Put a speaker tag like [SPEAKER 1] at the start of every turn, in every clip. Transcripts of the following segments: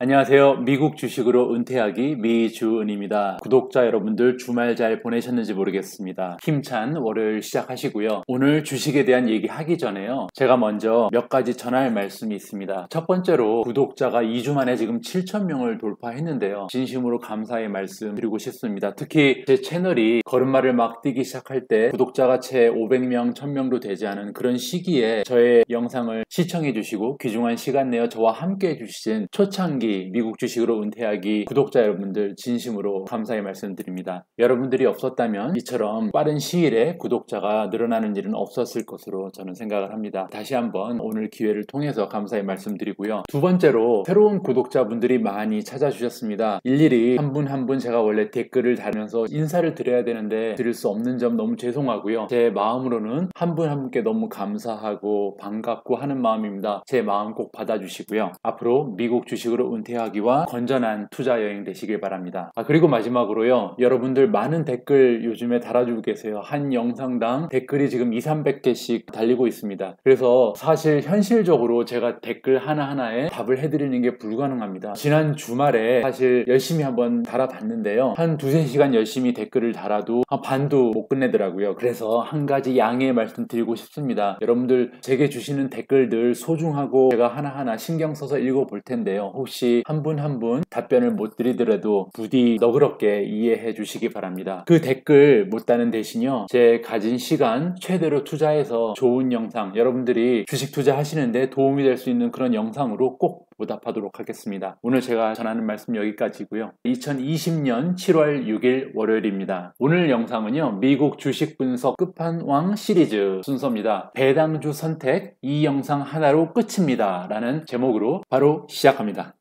[SPEAKER 1] 안녕하세요. 미국 주식으로 은퇴하기 미주은입니다. 구독자 여러분들 주말 잘 보내셨는지 모르겠습니다. 힘찬 월요일 시작하시고요. 오늘 주식에 대한 얘기 하기 전에요. 제가 먼저 몇 가지 전할 말씀이 있습니다. 첫 번째로 구독자가 2주 만에 지금 7,000명을 돌파했는데요. 진심으로 감사의 말씀 드리고 싶습니다. 특히 제 채널이 걸음마를 막 뛰기 시작할 때 구독자가 채 500명, 1000명도 되지 않은 그런 시기에 저의 영상을 시청해 주시고 귀중한 시간 내어 저와 함께 해주신 초창기 미국 주식으로 은퇴하기 구독자 여러분들 진심으로 감사의 말씀드립니다. 여러분들이 없었다면 이처럼 빠른 시일에 구독자가 늘어나는 일은 없었을 것으로 저는 생각을 합니다. 다시 한번 오늘 기회를 통해서 감사의 말씀드리고요. 두 번째로 새로운 구독자분들이 많이 찾아주셨습니다. 일일이 한 분 한 분 제가 원래 댓글을 달면서 인사를 드려야 되는데 드릴 수 없는 점 너무 죄송하고요. 제 마음으로는 한 분 한 분께 너무 감사하고 반갑고 하는 마음입니다. 제 마음 꼭 받아주시고요. 앞으로 미국 주식으로 은퇴하기와 건전한 투자 여행 되시길 바랍니다. 그리고 마지막으로요. 여러분들 많은 댓글 요즘에 달아주고 계세요. 한 영상당 댓글이 지금 200~300개씩 달리고 있습니다. 그래서 사실 현실적으로 제가 댓글 하나하나에 답을 해드리는 게 불가능합니다. 지난 주말에 사실 열심히 한번 달아봤는데요. 한 2~3시간 열심히 댓글을 달아도 한 반도 못 끝내더라고요. 그래서 한 가지 양해의 말씀 드리고 싶습니다. 여러분들 제게 주시는 댓글들 소중하고 제가 하나하나 신경 써서 읽어볼 텐데요. 혹시 한 분 한 분 답변을 못 드리더라도 부디 너그럽게 이해해 주시기 바랍니다. 그 댓글 못 다는 대신요. 제 가진 시간 최대로 투자해서 좋은 영상, 여러분들이 주식 투자하시는데 도움이 될 수 있는 그런 영상으로 꼭 보답하도록 하겠습니다. 오늘 제가 전하는 말씀 여기까지고요. 2020년 7월 6일 월요일입니다. 오늘 영상은요. 미국 주식 분석 끝판왕 시리즈 순서입니다. 배당주 선택 이 영상 하나로 끝입니다. 라는 제목으로 바로 시작합니다.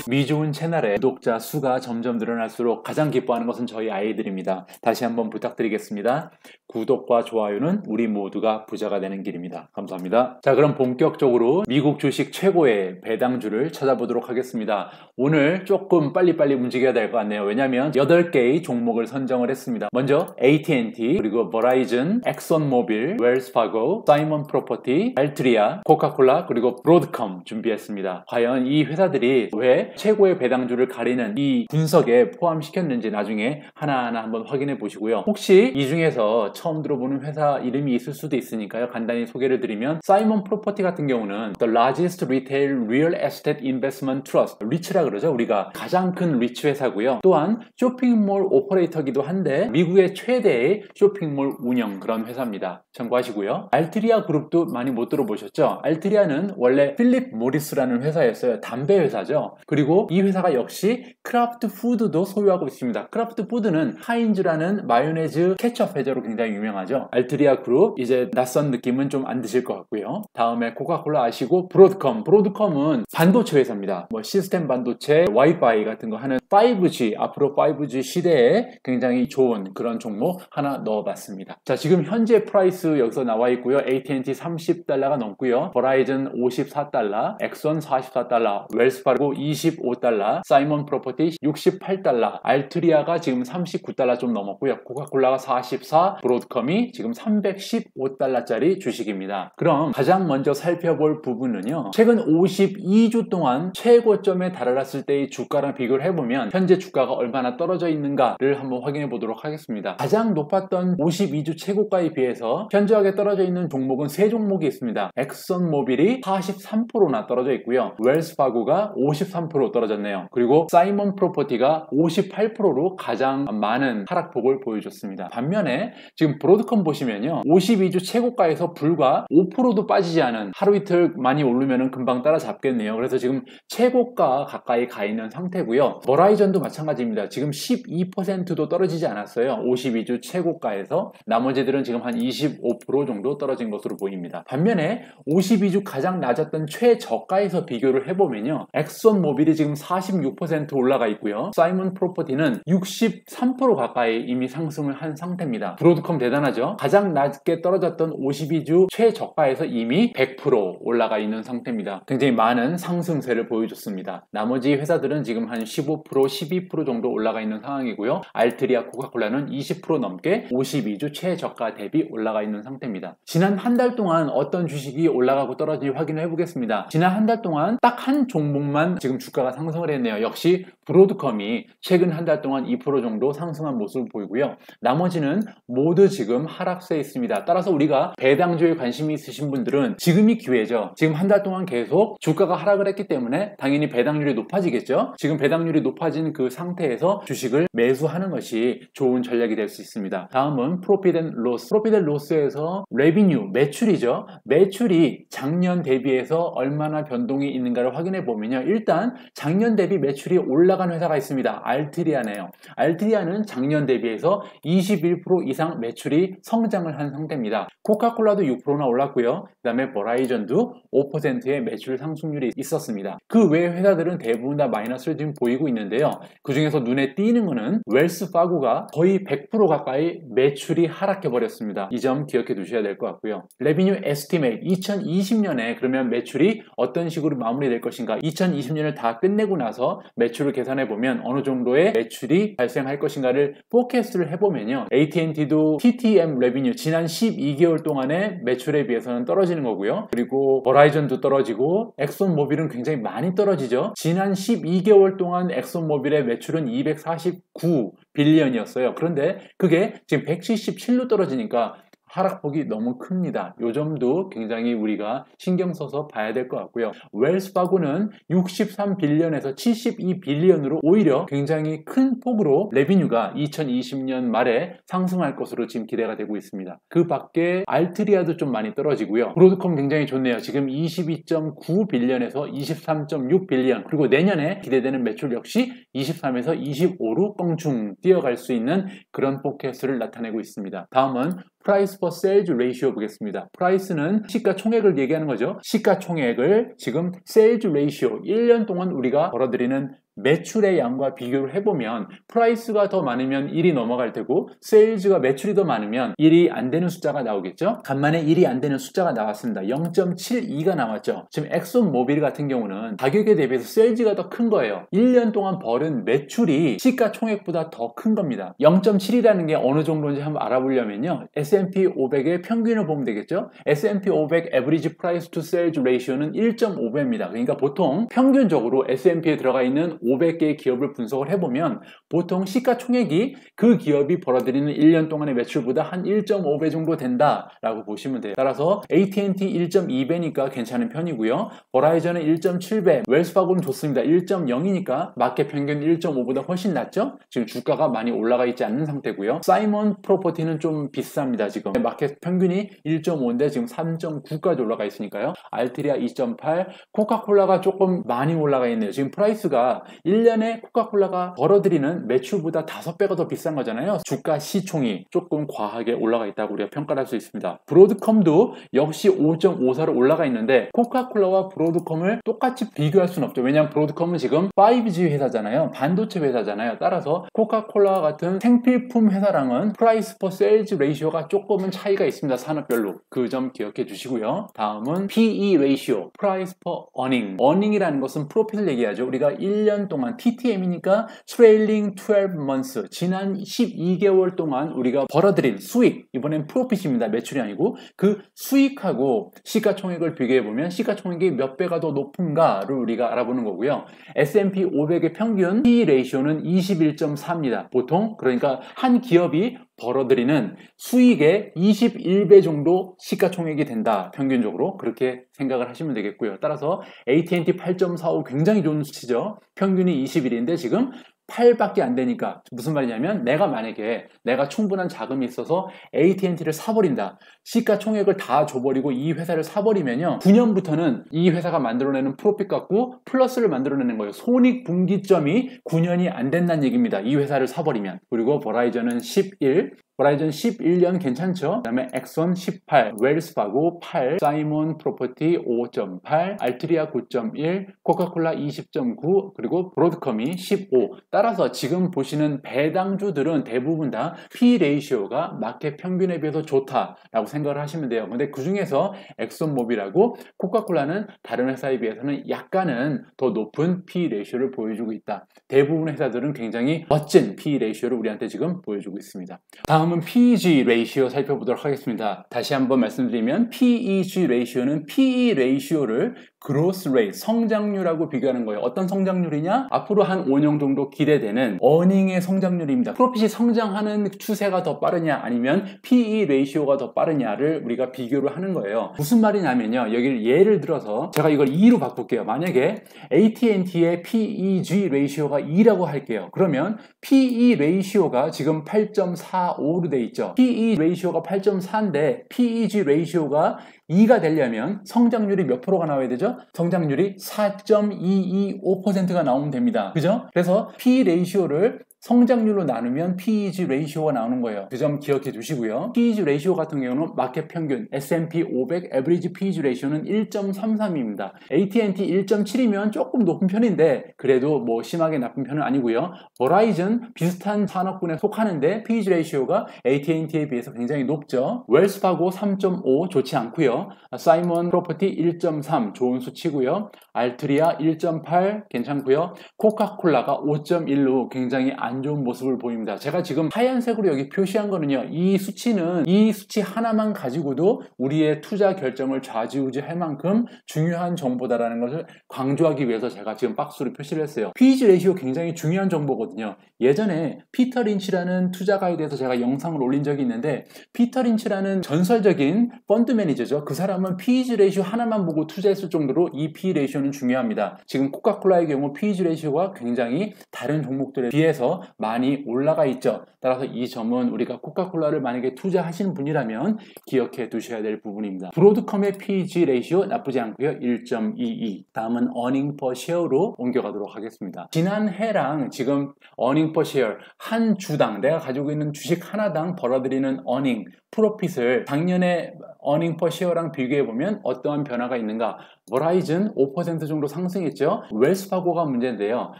[SPEAKER 1] 미주은 채널의 구독자 수가 점점 늘어날수록 가장 기뻐하는 것은 저희 아이들입니다. 다시 한번 부탁드리겠습니다. 구독과 좋아요는 우리 모두가 부자가 되는 길입니다. 감사합니다. 자, 그럼 본격적으로 미국 주식 최고의 배당주를 찾아보도록 하겠습니다. 오늘 조금 빨리빨리 움직여야 될 것 같네요. 왜냐하면 8개의 종목을 선정을 했습니다. 먼저 AT&T, 그리고 버라이즌, 엑선모빌, 웰스파고, 사이먼 프로퍼티, 알트리아, 코카콜라, 그리고 브로드컴 준비했습니다. 과연 이 회사들이 왜 최고의 배당주를 가리는 이 분석에 포함시켰는지 나중에 하나하나 한번 확인해 보시고요. 혹시 이 중에서 처음 들어보는 회사 이름이 있을 수도 있으니까요. 간단히 소개를 드리면 사이먼 프로퍼티 같은 경우는 The Largest Retail Real Estate Investment Trust, 리츠라 그러죠. 우리가 가장 큰 리츠 회사고요. 또한 쇼핑몰 오퍼레이터기도 한데 미국의 최대의 쇼핑몰 운영 그런 회사입니다. 참고하시고요. 알트리아 그룹도 많이 못 들어보셨죠? 알트리아는 원래 필립 모리스라는 회사였어요. 담배 회사죠. 그리고 이 회사가 역시 크라프트 푸드도 소유하고 있습니다. 크라프트 푸드는 하인즈라는 마요네즈 케첩 회사로 굉장히 유명하죠. 알트리아 그룹 이제 낯선 느낌은 좀 안 드실 것 같고요. 다음에 코카콜라 아시고 브로드컴은 반도체 회사입니다. 시스템 반도체, 와이파이 같은 거 하는 5G, 앞으로 5G 시대에 굉장히 좋은 그런 종목 하나 넣어봤습니다. 자, 지금 현재 프라이스 여기서 나와 있고요. AT&T $30가 넘고요. 버라이즌 $54, 엑선 $44, 웰스파고 $25, 사이먼 프로퍼티 $68, 알트리아가 지금 $39 좀 넘었고요. 코카콜라가 44, 브로드컴이 지금 $315짜리 주식입니다. 그럼 가장 먼저 살펴볼 부분은요. 최근 52주 동안 최고점에 달았을 때의 주가랑 비교를 해보면 현재 주가가 얼마나 떨어져 있는가를 한번 확인해 보도록 하겠습니다. 가장 높았던 52주 최고가에 비해서 현저하게 떨어져 있는 종목은 3종목이 있습니다. 엑선모빌이 43%나 떨어져 있고요. 웰스파고가 53% 떨어졌네요. 그리고 사이먼 프로퍼티가 58%로 가장 많은 하락폭을 보여줬습니다. 반면에 지금 브로드컴 보시면요. 52주 최고가에서 불과 5%도 빠지지 않은, 하루 이틀 많이 오르면 금방 따라잡겠네요. 그래서 지금 최고가 가까이 가 있는 상태고요. 버라이전도 마찬가지입니다. 지금 12%도 떨어지지 않았어요. 52주 최고가에서. 나머지들은 지금 한 25% 정도 떨어진 것으로 보입니다. 반면에 52주 가장 낮았던 최저가에서 비교를 해보면요. 엑선모빌이 델필이 지금 46% 올라가 있고요. 사이먼 프로퍼티는 63% 가까이 이미 상승을 한 상태입니다. 브로드컴 대단하죠? 가장 낮게 떨어졌던 52주 최저가에서 이미 100% 올라가 있는 상태입니다. 굉장히 많은 상승세를 보여줬습니다. 나머지 회사들은 지금 한 15%, 12% 정도 올라가 있는 상황이고요. 알트리아, 코카콜라는 20% 넘게 52주 최저가 대비 올라가 있는 상태입니다. 지난 한 달 동안 어떤 주식이 올라가고 떨어지는지 확인을 해보겠습니다. 지난 한 달 동안 딱 한 종목만 지금 주가가 상승을 했네요. 역시 브로드컴이 최근 한 달 동안 2% 정도 상승한 모습을 보이고요. 나머지는 모두 지금 하락세에 있습니다. 따라서 우리가 배당주에 관심이 있으신 분들은 지금이 기회죠. 지금 한 달 동안 계속 주가가 하락을 했기 때문에 당연히 배당률이 높아지겠죠. 지금 배당률이 높아진 그 상태에서 주식을 매수하는 것이 좋은 전략이 될 수 있습니다. 다음은 프로핏 앤 로스. 프로핏 앤 로스에서 레비뉴, 매출이죠. 매출이 작년 대비해서 얼마나 변동이 있는가를 확인해 보면요. 일단 작년 대비 매출이 올라간 회사가 있습니다. 알트리아네요. 알트리아는 작년 대비해서 21% 이상 매출이 성장을 한 상태입니다. 코카콜라도 6%나 올랐고요. 그 다음에 버라이전도 5%의 매출 상승률이 있었습니다. 그 외 회사들은 대부분 다 마이너스를 지금 보이고 있는데요. 그 중에서 눈에 띄는 거는 웰스 파고가 거의 100% 가까이 매출이 하락해 버렸습니다. 이 점 기억해 두셔야 될 것 같고요. 레비뉴 에스티메이트 2020년에 그러면 매출이 어떤 식으로 마무리될 것인가, 2020년을 다 끝내고 나서 매출을 계산해 보면 어느 정도의 매출이 발생할 것인가를 포캐스트를 해보면요. AT&T도 TTM 레비뉴 지난 12개월 동안의 매출에 비해서는 떨어지는 거고요. 그리고 버라이전도 떨어지고 엑손모빌은 굉장히 많이 떨어지죠. 지난 12개월 동안 엑손모빌의 매출은 249 빌리언이었어요. 그런데 그게 지금 177로 떨어지니까 하락폭이 너무 큽니다. 이 점도 굉장히 우리가 신경 써서 봐야 될 것 같고요. 웰스파고는 63빌리언에서 72빌리언으로 오히려 굉장히 큰 폭으로 레비뉴가 2020년 말에 상승할 것으로 지금 기대가 되고 있습니다. 그 밖에 알트리아도 좀 많이 떨어지고요. 브로드컴 굉장히 좋네요. 지금 22.9빌리언에서 23.6빌리언, 그리고 내년에 기대되는 매출 역시 23에서 25로 껑충 뛰어갈 수 있는 그런 포켓을 나타내고 있습니다. 다음은 프라이스 퍼 세일즈 레이시오 보겠습니다. 프라이스는 시가총액을 얘기하는 거죠. 시가총액을 지금 세일즈 레이시오 1년 동안 우리가 벌어들이는 매출의 양과 비교를 해보면 프라이스가 더 많으면 1이 넘어갈 테고 세일즈가 매출이 더 많으면 1이 안 되는 숫자가 나오겠죠. 간만에 1이 안 되는 숫자가 나왔습니다. 0.72가 나왔죠. 지금 엑손모빌 같은 경우는 가격에 대비해서 세일즈가 더 큰 거예요. 1년 동안 벌은 매출이 시가총액보다 더 큰 겁니다. 0.7이라는 게 어느 정도인지 한번 알아보려면요. S&P 500의 평균을 보면 되겠죠. S&P 500 Average Price to Sales Ratio는 1.5배입니다. 그러니까 보통 평균적으로 S&P에 들어가 있는 500개의 기업을 분석을 해보면 보통 시가총액이 그 기업이 벌어들이는 1년 동안의 매출보다 한 1.5배 정도 된다라고 보시면 돼요. 따라서 AT&T 1.2배니까 괜찮은 편이고요. 버라이전은 1.7배, 웰스파고는 좋습니다. 1.0이니까 마켓 평균 1.5보다 훨씬 낫죠? 지금 주가가 많이 올라가 있지 않는 상태고요. 사이먼 프로퍼티는 좀 비쌉니다. 지금 마켓 평균이 1.5인데 지금 3.9까지 올라가 있으니까요. 알트리아 2.8, 코카콜라가 조금 많이 올라가 있네요. 지금 프라이스가 1년에 코카콜라가 벌어들이는 매출보다 5배가 더 비싼 거잖아요. 주가 시총이 조금 과하게 올라가 있다고 우리가 평가를 할 수 있습니다. 브로드컴도 역시 5.54로 올라가 있는데 코카콜라와 브로드컴을 똑같이 비교할 수는 없죠. 왜냐하면 브로드컴은 지금 5G 회사잖아요. 반도체 회사잖아요. 따라서 코카콜라와 같은 생필품 회사랑은 프라이스 퍼 세일즈 레이시오가 조금은 차이가 있습니다. 산업별로. 그 점 기억해 주시고요. 다음은 PE 레이시오, 프라이스 퍼 어닝. 어닝이라는 것은 프로핏을 얘기하죠. 우리가 1년 동안 TTM이니까 트레일링 12 months, 지난 12개월 동안 우리가 벌어들인 수익, 이번엔 프로핏입니다. 매출이 아니고 그 수익하고 시가총액을 비교해보면 시가총액이 몇 배가 더 높은가를 우리가 알아보는 거고요. S&P 500의 평균 PE 레이시오는 21.4입니다. 보통 그러니까 한 기업이 벌어들이는 수익의 21배 정도 시가총액이 된다. 평균적으로 그렇게 생각을 하시면 되겠고요. 따라서 AT&T 8.45 굉장히 좋은 수치죠. 평균이 21인데 지금 8밖에 안 되니까 무슨 말이냐면 내가 만약에 내가 충분한 자금이 있어서 AT&T를 사버린다. 시가총액을 다 줘버리고 이 회사를 사버리면요. 9년부터는 이 회사가 만들어내는 프로핏 갖고 플러스를 만들어내는 거예요. 손익분기점이 9년이 안 된다는 얘기입니다. 이 회사를 사버리면. 그리고 버라이전은 11, 버라이전 11년 괜찮죠? 그 다음에 엑선 18, 웰스파고 8, 사이먼 프로퍼티 5.8, 알트리아 9.1, 코카콜라 20.9, 그리고 브로드컴이 15. 따라서 지금 보시는 배당주들은 대부분 다 P 레이시오가 마켓 평균에 비해서 좋다라고 생각을 하시면 돼요. 근데 그 중에서 엑선모빌하고 코카콜라는 다른 회사에 비해서는 약간은 더 높은 P 레이시오를 보여주고 있다. 대부분 회사들은 굉장히 멋진 P 레이시오를 우리한테 지금 보여주고 있습니다. 다음은 PEG 레이시오 살펴보도록 하겠습니다. 다시 한번 말씀드리면 PEG 레이시오는 PE 레이시오를 growth rate, 성장률하고 비교하는 거예요. 어떤 성장률이냐? 앞으로 한 5년 정도 기대되는 어닝의 성장률입니다. 프로핏이 성장하는 추세가 더 빠르냐 아니면 PE 레이시오가 더 빠르냐를 우리가 비교를 하는 거예요. 무슨 말이냐면요. 여기를 예를 들어서 제가 이걸 2로 바꿀게요. 만약에 AT&T의 PEG 레이시오가 2라고 할게요. 그러면 PE 레이시오가 지금 8.45로 돼 있죠. PE 레이시오가 8.4인데 PEG 레이시오가 2가 되려면 성장률이 몇 프로가 나와야 되죠? 성장률이 4.225%가 나오면 됩니다. 그죠? 그래서 P 레이시오를 성장률로 나누면 PEG 레이시오가 나오는 거예요. 그 점 기억해 두시고요. PEG 레이시오 같은 경우는 마켓 평균 S&P 500 에버리지 PEG 레이시오는 1.33입니다. AT&T 1.7이면 조금 높은 편인데 그래도 뭐 심하게 나쁜 편은 아니고요. 버라이즌 비슷한 산업군에 속하는데 PEG 레이시오가 AT&T에 비해서 굉장히 높죠. 웰스파고 3.5 좋지 않고요. 사이먼 프로퍼티 1.3 좋은 수치고요. 알트리아 1.8 괜찮고요. 코카콜라가 5.1로 굉장히 안 좋은 모습을 보입니다. 제가 지금 하얀색으로 여기 표시한 거는요. 이 수치는 이 수치 하나만 가지고도 우리의 투자 결정을 좌지우지할 만큼 중요한 정보다라는 것을 강조하기 위해서 제가 지금 박스로 표시를 했어요. PEG 레이시오 굉장히 중요한 정보거든요. 예전에 피터 린치라는 투자 가이드에서 제가 영상을 올린 적이 있는데 피터 린치라는 전설적인 펀드 매니저죠. 그 사람은 PEG 레이시오 하나만 보고 투자했을 정도로 이 PE 레이시오는 중요합니다. 지금 코카콜라의 경우 PEG 레이시오가 굉장히 다른 종목들에 비해서 많이 올라가 있죠. 따라서 이 점은 우리가 코카콜라를 만약에 투자하시는 분이라면 기억해 두셔야 될 부분입니다. 브로드컴의 PEG 레이시오 나쁘지 않고요. 1.22. 다음은 earning per share로 옮겨가도록 하겠습니다. 지난 해랑 지금 earning per share 한 주당 내가 가지고 있는 주식 하나당 벌어들이는 earning, 프로핏을 작년에 earning per share랑 비교해보면 어떠한 변화가 있는가? 버라이즌 5% 정도 상승했죠. 웰스파고가 문제인데요.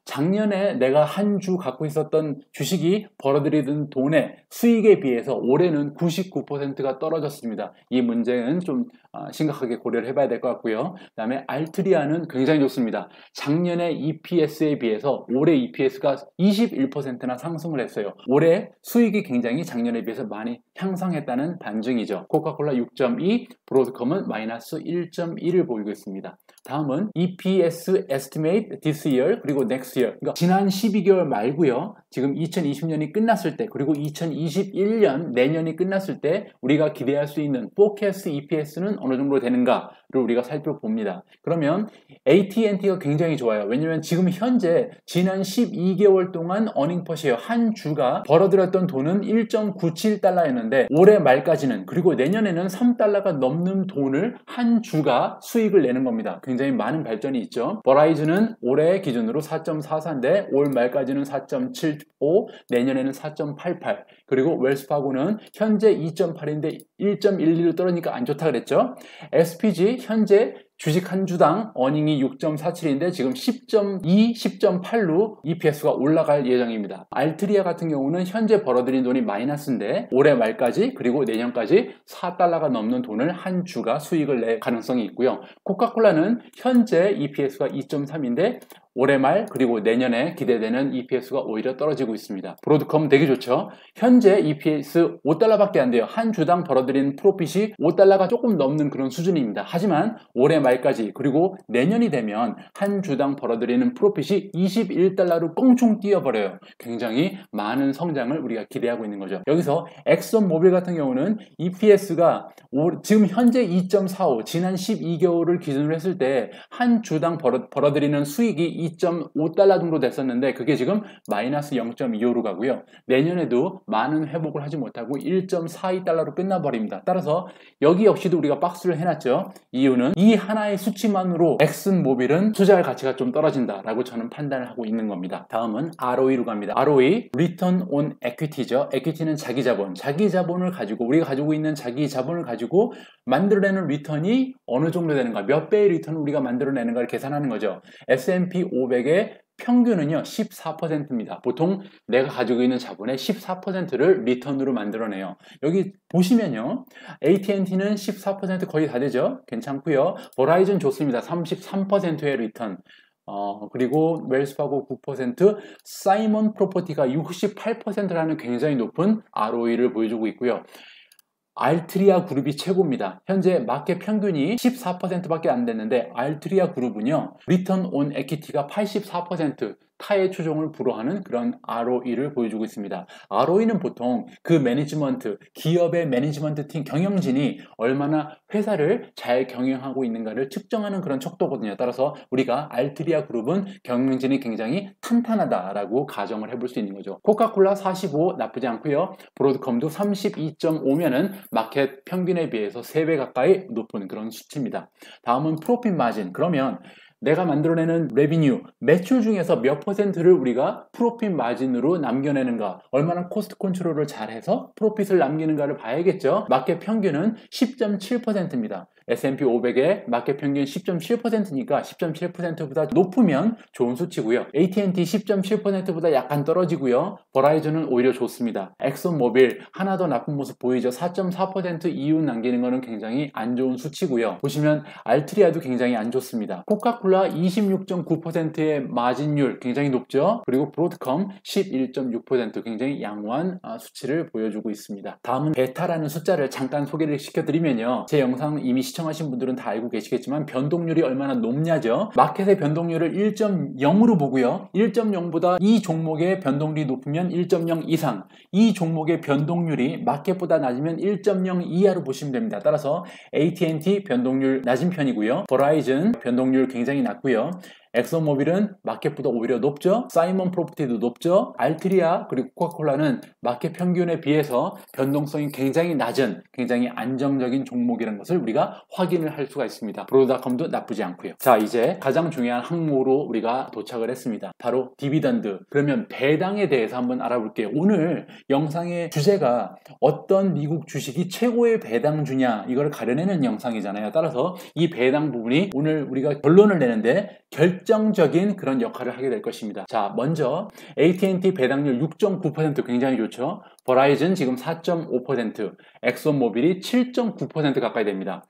[SPEAKER 1] 작년에 내가 한 주 갖고 있었던 주식이 벌어들이던 돈의 수익에 비해서 올해는 99%가 떨어졌습니다. 이 문제는 좀 심각하게 고려를 해봐야 될 것 같고요. 그 다음에 알트리아는 굉장히 좋습니다. 작년에 EPS에 비해서 올해 EPS가 21%나 상승을 했어요. 올해 수익이 굉장히 작년에 비해서 많이 향상했다는 반증이죠. 코카콜라 6.2, 브로드컴은 마이너스 1.1을 보이고 있습니다. 다음은 EPS estimate this year 그리고 next year. 그러니까 지난 12개월 말고요. 지금 2020년이 끝났을 때 그리고 2021년 내년이 끝났을 때 우리가 기대할 수 있는 forecast EPS는 어느 정도 되는가를 우리가 살펴봅니다. 그러면 AT&T가 굉장히 좋아요. 왜냐면 지금 현재 지난 12개월 동안 earning per share 한 주가 벌어들였던 돈은 1.97달러였는데 올해 말까지는 그리고 내년에는 3달러가 넘는 돈을 한 주가 수익을 내는 겁니다. 굉장히 많은 발전이 있죠. 버라이즌은 올해 기준으로 4.44인데 올 말까지는 4.75, 내년에는 4.88 그리고 웰스파고는 현재 2.8인데 1.12로 떨어지니까 안 좋다 그랬죠. SPG 현재 주식 한 주당 어닝이 6.47인데 지금 10.2, 10.8로 EPS가 올라갈 예정입니다. 알트리아 같은 경우는 현재 벌어들인 돈이 마이너스인데 올해 말까지 그리고 내년까지 4달러가 넘는 돈을 한 주가 수익을 낼 가능성이 있고요. 코카콜라는 현재 EPS가 2.3인데 올해 말 그리고 내년에 기대되는 EPS가 오히려 떨어지고 있습니다. 브로드컴 되게 좋죠. 현재 EPS 5달러밖에 안 돼요. 한 주당 벌어들인 프로핏이 5달러가 조금 넘는 그런 수준입니다. 하지만 올해 말까지 그리고 내년이 되면 한 주당 벌어들이는 프로핏이 21달러로 껑충 뛰어버려요. 굉장히 많은 성장을 우리가 기대하고 있는 거죠. 여기서 엑선모빌 같은 경우는 EPS가 지금 현재 2.45 지난 12개월을 기준으로 했을 때 한 주당 벌어들이는 수익이 2.5달러 정도 됐었는데 그게 지금 마이너스 0.25로 가고요. 내년에도 많은 회복을 하지 못하고 1.42달러로 끝나버립니다. 따라서 여기 역시도 우리가 박스를 해놨죠. 이유는 이 하나의 수치만으로 엑슨모빌은 투자할 가치가 좀 떨어진다라고 저는 판단을 하고 있는 겁니다. 다음은 ROE로 갑니다. ROE, Return on Equity죠. Equity는 자기 자본, 자기 자본을 가지고 우리가 가지고 있는 자기 자본을 가지고 만들어내는 리턴이 어느 정도 되는가, 몇 배의 리턴을 우리가 만들어내는가를 계산하는 거죠. S&P 500의 평균은요 14%입니다. 보통 내가 가지고 있는 자본의 14%를 리턴으로 만들어내요. 여기 보시면요 AT&T는 14% 거의 다 되죠. 괜찮고요. 버라이즌 좋습니다. 33%의 리턴. 그리고 웰스파고 9%, 사이먼 프로퍼티가 68%라는 굉장히 높은 ROE를 보여주고 있고요. 알트리아 그룹이 최고입니다. 현재 마켓 평균이 14%밖에 안 됐는데 알트리아 그룹은요 리턴 온 에퀴티가 84%, 타의 추종을 불허하는 그런 ROE를 보여주고 있습니다. ROE는 보통 그 매니지먼트, 기업의 매니지먼트 팀 경영진이 얼마나 회사를 잘 경영하고 있는가를 측정하는 그런 척도거든요. 따라서 우리가 알트리아 그룹은 경영진이 굉장히 탄탄하다라고 가정을 해볼 수 있는 거죠. 코카콜라 45 나쁘지 않고요. 브로드컴도 32.5면은 마켓 평균에 비해서 3배 가까이 높은 그런 수치입니다. 다음은 프로핏 마진. 그러면 내가 만들어내는 레비뉴, 매출 중에서 몇 퍼센트를 우리가 프로핏 마진으로 남겨내는가, 얼마나 코스트 컨트롤을 잘해서 프로핏을 남기는가를 봐야겠죠. 마켓 평균은 10.7%입니다. S&P 500의 마켓 평균 10.7%니까 10.7%보다 높으면 좋은 수치고요. AT&T 10.7%보다 약간 떨어지고요. 버라이즌은 오히려 좋습니다. 엑슨모빌 하나 더 나쁜 모습 보이죠. 4.4% 이윤 남기는 거는 굉장히 안 좋은 수치고요. 보시면 알트리아도 굉장히 안 좋습니다. 코카콜라 26.9%의 마진율 굉장히 높죠. 그리고 브로드컴 11.6% 굉장히 양호한 수치를 보여주고 있습니다. 다음은 베타라는 숫자를 잠깐 소개를 시켜드리면요. 제 영상 이미 시청하신 분들은 다 알고 계시겠지만 변동률이 얼마나 높냐죠. 마켓의 변동률을 1.0으로 보고요. 1.0보다 이 종목의 변동률이 높으면 1.0 이상, 이 종목의 변동률이 마켓보다 낮으면 1.0 이하로 보시면 됩니다. 따라서 AT&T 변동률 낮은 편이고요. 버라이즌 변동률 굉장히 낮고요. 엑슨모빌은 마켓보다 오히려 높죠. 사이먼 프로퍼티도 높죠. 알트리아 그리고 코카콜라는 마켓 평균에 비해서 변동성이 굉장히 낮은, 굉장히 안정적인 종목이라는 것을 우리가 확인을 할 수가 있습니다. 브로드컴도 나쁘지 않고요. 자, 이제 가장 중요한 항목으로 우리가 도착을 했습니다. 바로 디비던드. 그러면 배당에 대해서 한번 알아볼게요. 오늘 영상의 주제가 어떤 미국 주식이 최고의 배당주냐 이걸 가려내는 영상이잖아요. 따라서 이 배당 부분이 오늘 우리가 결론을 내는데 결정적인 그런 역할을 하게 될 것입니다. 자, 먼저 AT&T 배당률 6.9% 굉장히 좋죠. 버라이즌 지금 4.5%, 엑슨모빌이 7.9% 가까이 됩니다.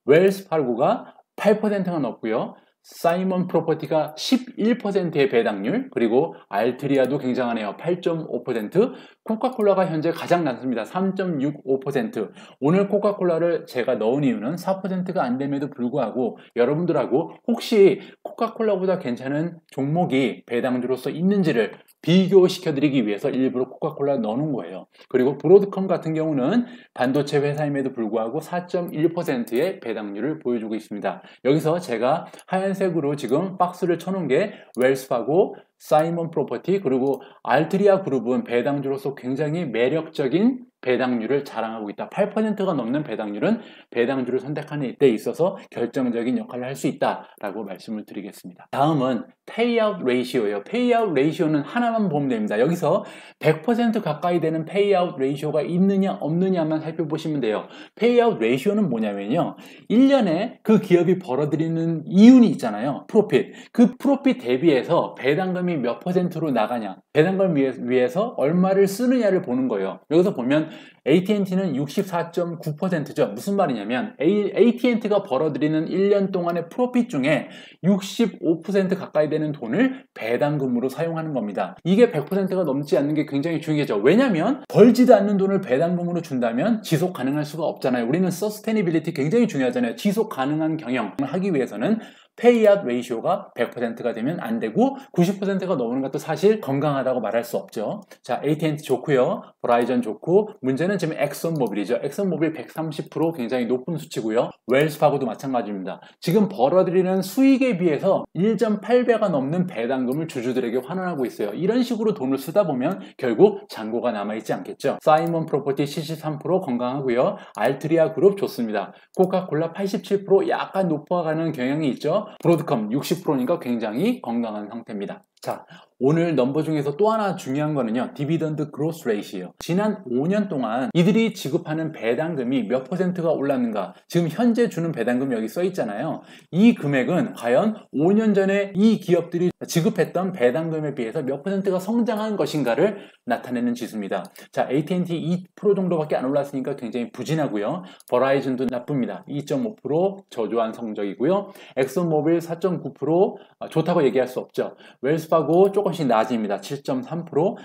[SPEAKER 1] 웰스파고가 8%가 넘고요. 사이먼 프로퍼티가 11%의 배당률, 그리고 알트리아도 굉장하네요. 8.5%, 코카콜라가 현재 가장 낮습니다. 3.65%. 오늘 코카콜라를 제가 넣은 이유는 4%가 안 됨에도 불구하고 여러분들하고 혹시 코카콜라보다 괜찮은 종목이 배당주로서 있는지를 비교시켜드리기 위해서 일부러 코카콜라 넣어놓은 거예요. 그리고 브로드컴 같은 경우는 반도체 회사임에도 불구하고 4.1%의 배당률을 보여주고 있습니다. 여기서 제가 하얀색으로 지금 박스를 쳐놓은 게 웰스파고, 사이먼 프로퍼티, 그리고 알트리아 그룹은 배당주로서 굉장히 매력적인 배당률을 자랑하고 있다. 8%가 넘는 배당률은 배당주를 선택하는 데 있어서 결정적인 역할을 할 수 있다라고 말씀을 드리겠습니다. 다음은 페이아웃 레이시오예요. 페이아웃 레이시오는 하나만 보면 됩니다. 여기서 100% 가까이 되는 페이아웃 레이시오가 있느냐 없느냐만 살펴보시면 돼요. 페이아웃 레이시오는 뭐냐면요. 1년에 그 기업이 벌어들이는 이윤이 있잖아요. 프로핏. 그 프로핏 대비해서 배당금이 몇 퍼센트로 나가냐. 배당금 위해서 얼마를 쓰느냐를 보는 거예요. 여기서 보면 AT&T는 64.9%죠. 무슨 말이냐면 AT&T가 벌어들이는 1년 동안의 프로핏 중에 65% 가까이 되는 돈을 배당금으로 사용하는 겁니다. 이게 100%가 넘지 않는 게 굉장히 중요하죠. 왜냐하면 벌지도 않는 돈을 배당금으로 준다면 지속 가능할 수가 없잖아요. 우리는 서스테니빌리티 굉장히 중요하잖아요. 지속 가능한 경영을 하기 위해서는 페이아웃 레이시오가 100%가 되면 안 되고 90%가 넘는 것도 사실 건강하다고 말할 수 없죠. 자, AT&T 좋고요. 버라이전 좋고 문제는 번째는 지금 엑슨모빌이죠. 엑슨모빌 130% 굉장히 높은 수치고요. 웰스파고도 마찬가지입니다. 지금 벌어들이는 수익에 비해서 1.8배가 넘는 배당금을 주주들에게 환원하고 있어요. 이런 식으로 돈을 쓰다 보면 결국 잔고가 남아있지 않겠죠. 사이먼 프로퍼티 73% 건강하고요. 알트리아 그룹 좋습니다. 코카콜라 87% 약간 높아가는 경향이 있죠. 브로드컴 60%니까 굉장히 건강한 상태입니다. 자, 오늘 넘버 중에서 또 하나 중요한 거는요, 디비던드 그로스 레이시예요. 지난 5년 동안 이들이 지급하는 배당금이 몇 퍼센트가 올랐는가. 지금 현재 주는 배당금이 여기 써 있잖아요. 이 금액은 과연 5년 전에 이 기업들이 지급했던 배당금에 비해서 몇 퍼센트가 성장한 것인가를 나타내는 지수입니다. 자, AT&T 2% 정도밖에 안 올랐으니까 굉장히 부진하고요. 버라이즌도 나쁩니다. 2.5% 저조한 성적이고요. 엑슨모빌 4.9% 좋다고 얘기할 수 없죠. 웰스파고 조금씩 낮습니다. 7.3%,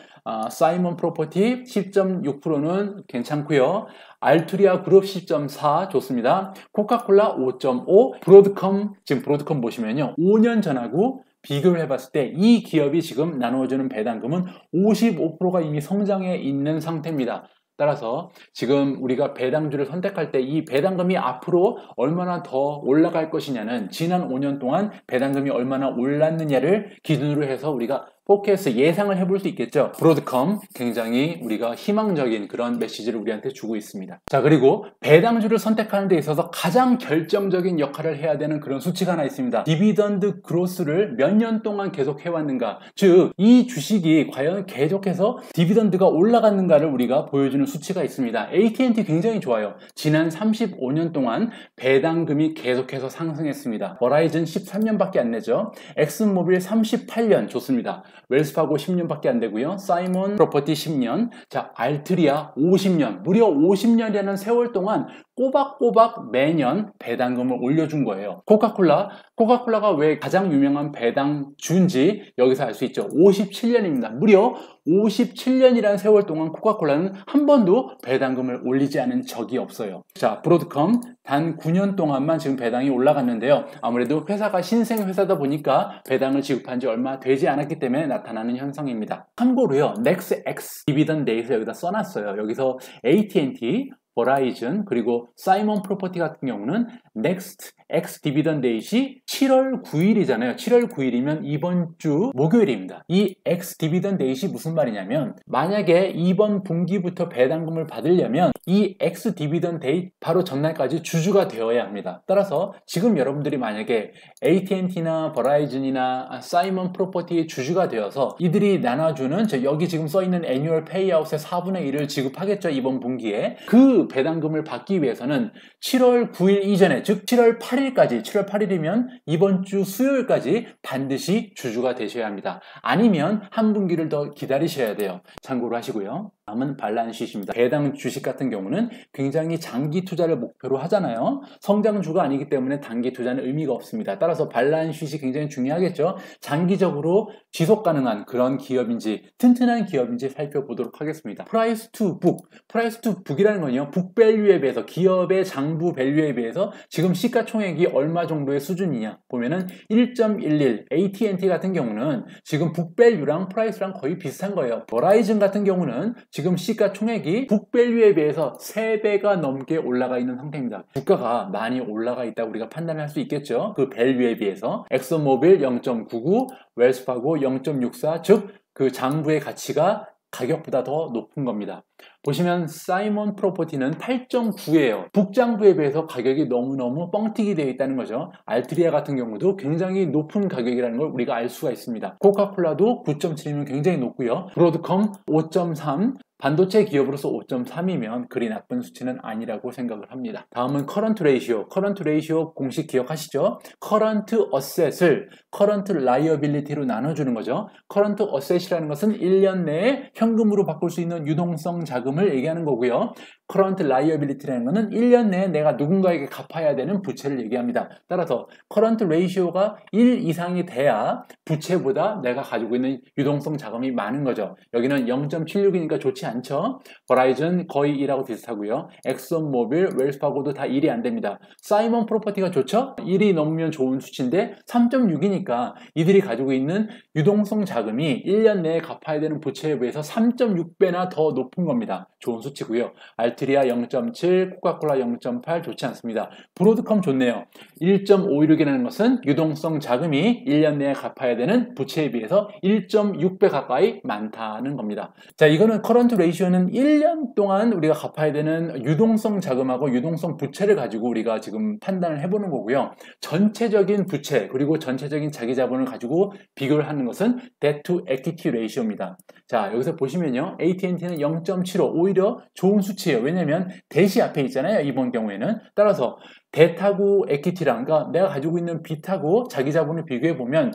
[SPEAKER 1] 사이먼 프로퍼티 10.6%는 괜찮고요. 알투리아 그룹 10.4 좋습니다. 코카콜라 5.5, 브로드컴, 지금 브로드컴 보시면요, 5년 전하고 비교를 해봤을 때 이 기업이 지금 나누어주는 배당금은 55%가 이미 성장해 있는 상태입니다. 따라서 지금 우리가 배당주를 선택할 때 이 배당금이 앞으로 얼마나 더 올라갈 것이냐는 지난 5년 동안 배당금이 얼마나 올랐느냐를 기준으로 해서 우리가 포캐스트 예상을 해볼 수 있겠죠. 브로드컴 굉장히 우리가 희망적인 그런 메시지를 우리한테 주고 있습니다. 자, 그리고 배당주를 선택하는 데 있어서 가장 결정적인 역할을 해야 되는 그런 수치가 하나 있습니다. 디비던드 그로스를 몇 년 동안 계속 해왔는가, 즉 이 주식이 과연 계속해서 디비던드가 올라갔는가를 우리가 보여주는 수치가 있습니다. AT&T 굉장히 좋아요. 지난 35년 동안 배당금이 계속해서 상승했습니다. 버라이즌 13년밖에 안 내죠. 엑슨모빌 38년 좋습니다. 웰스파고 10년밖에 안 되고요. 사이먼 프로퍼티 10년, 자, 알트리아 50년, 무려 50년이라는 세월 동안 꼬박꼬박 매년 배당금을 올려준 거예요. 코카콜라가 왜 가장 유명한 배당주인지 여기서 알 수 있죠. 57년입니다. 무려 57년이라는 세월 동안 코카콜라는 한 번도 배당금을 올리지 않은 적이 없어요. 자, 브로드컴 단 9년 동안만 지금 배당이 올라갔는데요. 아무래도 회사가 신생 회사다 보니까 배당을 지급한 지 얼마 되지 않았기 때문에 나타나는 현상입니다. 참고로요, 넥스 X 디비던 데이스 여기다 써놨어요. 여기서 AT&T, 버라이즌, 그리고 사이먼 프로퍼티 같은 경우는 넥스트 X 디비던 데이시 7월 9일이잖아요. 7월 9일이면 이번 주 목요일입니다. 이 X 디비던 데이시 무슨 말이냐면, 만약에 이번 분기부터 배당금을 받으려면 이 X 디비던 데이 바로 전날까지 주주가 되어야 합니다. 따라서 지금 여러분들이 만약에 AT&T나 버라이즌이나 사이먼 프로퍼티의 주주가 되어서 이들이 나눠주는 여기 지금 써있는 애뉴얼 페이아웃의 4분의 1을 지급하겠죠. 이번 분기에. 그 배당금을 받기 위해서는 7월 9일 이전에, 즉 7월 8일까지, 7월 8일이면 이번 주 수요일까지 반드시 주주가 되셔야 합니다. 아니면 한 분기를 더 기다리셔야 돼요. 참고로 하시고요. 다음은 발란시트입니다. 배당 주식 같은 경우는 굉장히 장기 투자를 목표로 하잖아요. 성장주가 아니기 때문에 단기 투자는 의미가 없습니다. 따라서 발란시트이 굉장히 중요하겠죠. 장기적으로 지속 가능한 그런 기업인지 튼튼한 기업인지 살펴보도록 하겠습니다. 프라이스 투 북, 프라이스 투 북이라는 건요, 북밸류에 비해서, 기업의 장부 밸류에 비해서 지금 시가총액이 얼마 정도의 수준이냐 보면은 1.11. AT&T 같은 경우는 지금 북밸류랑 프라이스랑 거의 비슷한 거예요. 버라이즌 같은 경우는 지금 시가총액이 북밸류에 비해서 3배가 넘게 올라가 있는 상태입니다. 주가가 많이 올라가 있다고 우리가 판단할 수 있겠죠. 그 밸류에 비해서. 엑슨모빌 0.99, 웰스파고 0.64, 즉 그 장부의 가치가 가격보다 더 높은 겁니다. 보시면 사이먼 프로퍼티는 8.9예요. 북장부에 비해서 가격이 너무너무 뻥튀기 되어 있다는 거죠. 알트리아 같은 경우도 굉장히 높은 가격이라는 걸 우리가 알 수가 있습니다. 코카콜라도 9.7이면 굉장히 높고요. 브로드컴 5.3, 반도체 기업으로서 5.3이면 그리 나쁜 수치는 아니라고 생각을 합니다. 다음은 커런트 레이시오. 커런트 레이시오 공식 기억하시죠? 커런트 어셋을 커런트 라이어빌리티로 나눠주는 거죠. 커런트 어셋이라는 것은 1년 내에 현금으로 바꿀 수 있는 유동성 자금을 얘기하는 거고요. current liability라는 것은 1년 내에 내가 누군가에게 갚아야 되는 부채를 얘기합니다. 따라서 current ratio가 1 이상이 돼야 부채보다 내가 가지고 있는 유동성 자금이 많은 거죠. 여기는 0.76이니까 좋지 않죠. 버라이즌 거의 1하고 비슷하고요. 엑슨모빌, 웰스파고도 다 1이 안 됩니다. 사이먼 프로퍼티가 좋죠? 1이 넘으면 좋은 수치인데 3.6이니까 이들이 가지고 있는 유동성 자금이 1년 내에 갚아야 되는 부채에 비해서 3.6배나 더 높은 겁니다. 좋은 수치고요. 알트리아 0.7, 코카콜라 0.8 좋지 않습니다. 브로드컴 좋네요. 1.516이라는 것은 유동성 자금이 1년 내에 갚아야 되는 부채에 비해서 1.6배 가까이 많다는 겁니다. 자, 이거는 커런트 레이시오는 1년 동안 우리가 갚아야 되는 유동성 자금하고 유동성 부채를 가지고 우리가 지금 판단을 해보는 거고요. 전체적인 부채 그리고 전체적인 자기 자본을 가지고 비교를 하는 것은 debt to equity ratio입니다. 자, 여기서 보시면요. AT&T는 0.75 오히려 좋은 수치예요. 왜냐하면 대시 앞에 있잖아요. 이번 경우에는. 따라서 debt하고 equity랑 그러니까 내가 가지고 있는 빚하고 자기 자본을 비교해 보면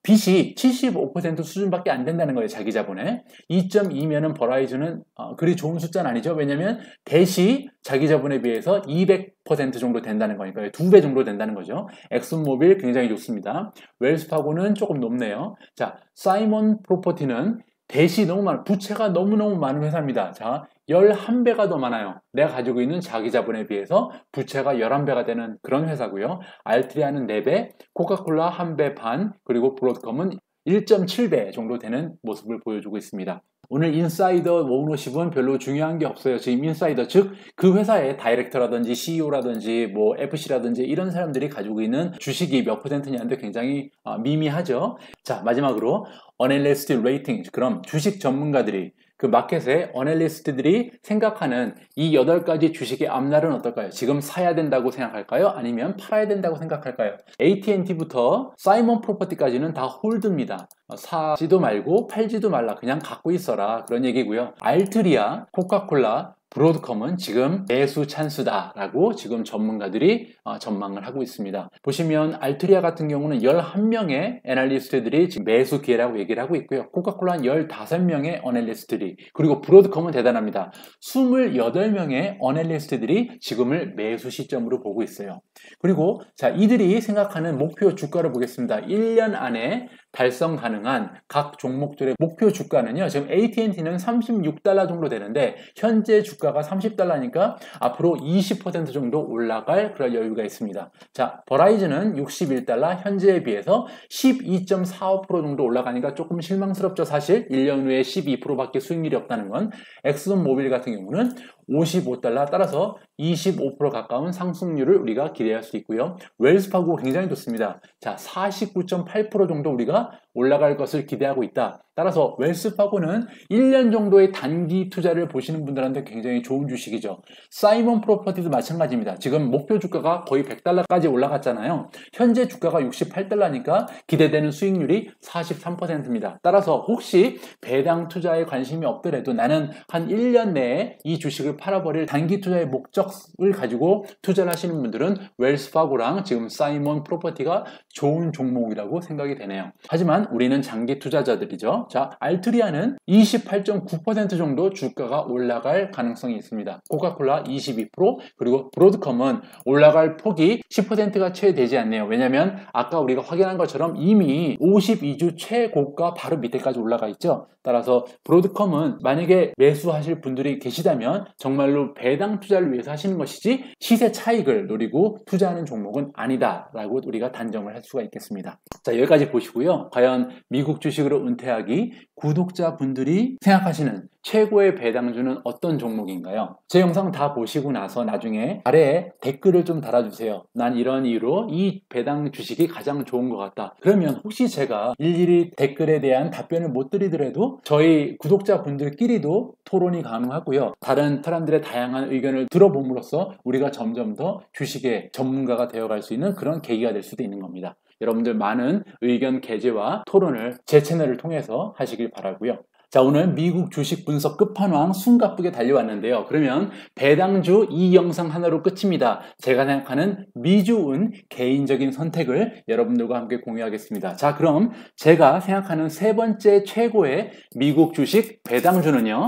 [SPEAKER 1] 빚이 75% 수준밖에 안 된다는 거예요. 자기 자본에. 2.2면은 버라이즌은 그리 좋은 숫자는 아니죠. 왜냐하면 대시 자기 자본에 비해서 200% 정도 된다는 거니까요. 2배 정도 된다는 거죠. 엑슨모빌 굉장히 좋습니다. 웰스파고는 조금 높네요. 자, 사이먼 프로퍼티는 대시 너무 많아요. 부채가 너무너무 많은 회사입니다. 자, 11배가 더 많아요. 내가 가지고 있는 자기 자본에 비해서 부채가 11배가 되는 그런 회사고요. 알트리아는 4배, 코카콜라 1배 반, 그리고 브로드컴은 1.7배 정도 되는 모습을 보여주고 있습니다. 오늘 인사이더 오너십은 별로 중요한 게 없어요. 지금 인사이더 즉 그 회사의 다이렉터라든지 CEO라든지 뭐 FC라든지 이런 사람들이 가지고 있는 주식이 몇 %냐인데 굉장히 미미하죠. 자, 마지막으로 어널리스트 레이팅, 그럼 주식 전문가들이 그 마켓의 어널리스트들이 생각하는 이 8가지 주식의 앞날은 어떨까요? 지금 사야 된다고 생각할까요? 아니면 팔아야 된다고 생각할까요? AT&T부터 사이먼 프로퍼티까지는 다 홀드입니다. 사지도 말고 팔지도 말라. 그냥 갖고 있어라. 그런 얘기고요. 알트리아, 코카콜라, 브로드컴은 지금 매수 찬스다라고 지금 전문가들이 전망을 하고 있습니다. 보시면 알트리아 같은 경우는 11명의 애널리스트들이 지금 매수 기회라고 얘기를 하고 있고요. 코카콜라는 15명의 어널리스트들이, 그리고 브로드컴은 대단합니다. 28명의 어널리스트들이 지금을 매수 시점으로 보고 있어요. 그리고 자, 이들이 생각하는 목표 주가를 보겠습니다. 1년 안에 달성 가능한 각 종목들의 목표 주가는요. 지금 AT&T는 36달러 정도 되는데 현재 주가가 30달러니까 앞으로 20% 정도 올라갈 그런 여유가 있습니다. 자, 버라이즌은 61달러, 현재에 비해서 12.45% 정도 올라가니까 조금 실망스럽죠. 사실 1년 후에 12%밖에 수익률이 없다는 건. 엑슨모빌 같은 경우는 55달러, 따라서 25% 가까운 상승률을 우리가 기대할 수 있고요. 웰스파고 굉장히 좋습니다. 자, 49.8% 정도 우리가 올라갈 것을 기대하고 있다. 따라서 웰스파고는 1년 정도의 단기 투자를 보시는 분들한테 굉장히 좋은 주식이죠. 사이먼 프로퍼티도 마찬가지입니다. 지금 목표 주가가 거의 100달러까지 올라갔잖아요. 현재 주가가 68달러니까 기대되는 수익률이 43%입니다. 따라서 혹시 배당 투자에 관심이 없더라도 나는 한 1년 내에 이 주식을 팔아버릴 단기 투자의 목적을 가지고 투자를 하시는 분들은 웰스파고랑 지금 사이먼 프로퍼티가 좋은 종목이라고 생각이 되네요. 하지만 우리는 장기 투자자들이죠. 자, 알트리아는 28.9% 정도 주가가 올라갈 가능성이 있습니다. 코카콜라 22%, 그리고 브로드컴은 올라갈 폭이 10%가 채 되지 않네요. 왜냐하면 아까 우리가 확인한 것처럼 이미 52주 최고가 바로 밑에까지 올라가 있죠. 따라서 브로드컴은 만약에 매수하실 분들이 계시다면 정말로 배당 투자를 위해서 하시는 것이지 시세 차익을 노리고 투자하는 종목은 아니다라고 우리가 단정을 할 수가 있겠습니다. 자, 여기까지 보시고요. 과연 미국 주식으로 은퇴하기 구독자분들이 생각하시는 최고의 배당주는 어떤 종목인가요? 제 영상 다 보시고 나서 나중에 아래에 댓글을 좀 달아주세요. 난 이런 이유로 이 배당 주식이 가장 좋은 것 같다. 그러면 혹시 제가 일일이 댓글에 대한 답변을 못 드리더라도 저희 구독자분들끼리도 토론이 가능하고요. 다른 사람들의 다양한 의견을 들어봄으로써 우리가 점점 더 주식의 전문가가 되어갈 수 있는 그런 계기가 될 수도 있는 겁니다. 여러분들 많은 의견 게재와 토론을 제 채널을 통해서 하시길 바라고요. 자, 오늘 미국 주식 분석 끝판왕 숨가쁘게 달려왔는데요. 그러면 배당주 이 영상 하나로 끝입니다. 제가 생각하는 미주운 개인적인 선택을 여러분들과 함께 공유하겠습니다. 자, 그럼 제가 생각하는 세 번째 최고의 미국 주식 배당주는요.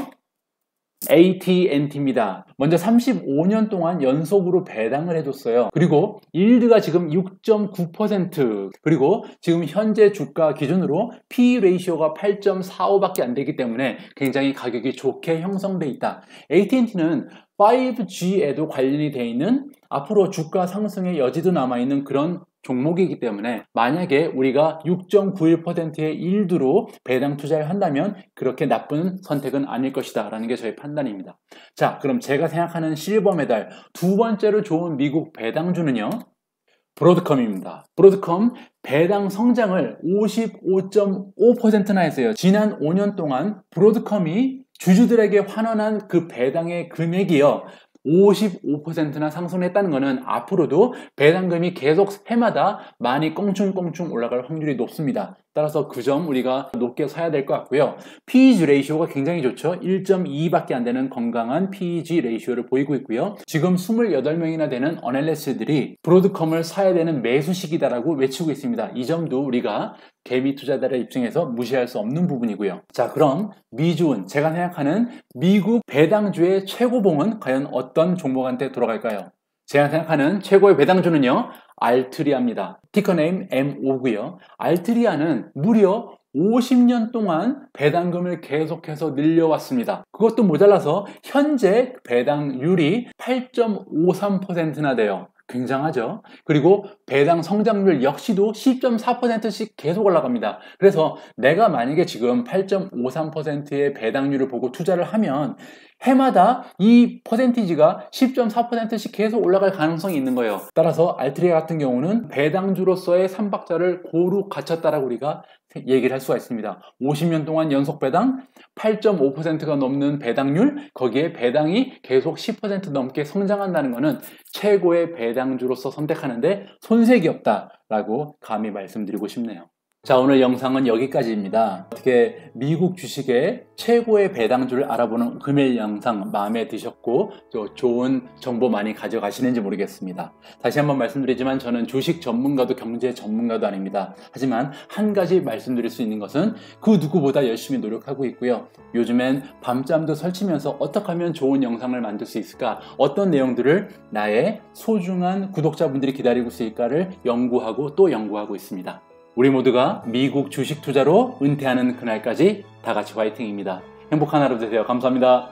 [SPEAKER 1] AT&T입니다. 먼저 35년 동안 연속으로 배당을 해줬어요. 그리고 일드가 지금 6.9%, 그리고 지금 현재 주가 기준으로 P 레이시오가 8.45밖에 안 되기 때문에 굉장히 가격이 좋게 형성돼 있다. AT&T는 5G에도 관련이 돼 있는, 앞으로 주가 상승의 여지도 남아있는 그런 종목이기 때문에 만약에 우리가 6.91%의 일드로 배당 투자를 한다면 그렇게 나쁜 선택은 아닐 것이다 라는 게 저의 판단입니다. 자, 그럼 제가 생각하는 실버 메달 두 번째로 좋은 미국 배당주는요, 브로드컴입니다. 브로드컴 배당 성장을 55.5%나 했어요. 지난 5년 동안 브로드컴이 주주들에게 환원한 그 배당의 금액이요, 55%나 상승했다는 것은 앞으로도 배당금이 계속 해마다 많이 껑충껑충 올라갈 확률이 높습니다. 따라서 그 점 우리가 높게 사야 될 것 같고요. PEG 레이시오가 굉장히 좋죠. 1.2밖에 안 되는 건강한 PEG 레이시오를 보이고 있고요. 지금 28명이나 되는 어널리스트들이 브로드컴을 사야 되는 매수 시기다라고 외치고 있습니다. 이 점도 우리가 개미 투자자들의 입장에서 무시할 수 없는 부분이고요. 자, 그럼 미주은, 제가 생각하는 미국 배당주의 최고봉은 과연 어떤 종목한테 돌아갈까요? 제가 생각하는 최고의 배당주는요, 알트리아입니다. 티커네임 M5고요. 알트리아는 무려 50년 동안 배당금을 계속해서 늘려왔습니다. 그것도 모자라서 현재 배당률이 8.53%나 돼요. 굉장하죠. 그리고 배당 성장률 역시도 10.4%씩 계속 올라갑니다. 그래서 내가 만약에 지금 8.53%의 배당률을 보고 투자를 하면 해마다 이 퍼센티지가 10.4%씩 계속 올라갈 가능성이 있는 거예요. 따라서 알트리아 같은 경우는 배당주로서의 3박자를 고루 갖췄다라고 우리가 얘기를 할 수가 있습니다. 50년 동안 연속 배당, 8.5%가 넘는 배당률, 거기에 배당이 계속 10% 넘게 성장한다는 것은 최고의 배당주로서 선택하는데 손색이 없다라고 감히 말씀드리고 싶네요. 자, 오늘 영상은 여기까지입니다. 어떻게 미국 주식의 최고의 배당주를 알아보는 금일 영상 마음에 드셨고 또 좋은 정보 많이 가져가시는지 모르겠습니다. 다시 한번 말씀드리지만 저는 주식 전문가도 경제 전문가도 아닙니다. 하지만 한 가지 말씀드릴 수 있는 것은 그 누구보다 열심히 노력하고 있고요. 요즘엔 밤잠도 설치면서 어떻게 하면 좋은 영상을 만들 수 있을까, 어떤 내용들을 나의 소중한 구독자분들이 기다리고 있을까를 연구하고 또 연구하고 있습니다. 우리 모두가 미국 주식 투자로 은퇴하는 그날까지 다 같이 화이팅입니다. 행복한 하루 되세요. 감사합니다.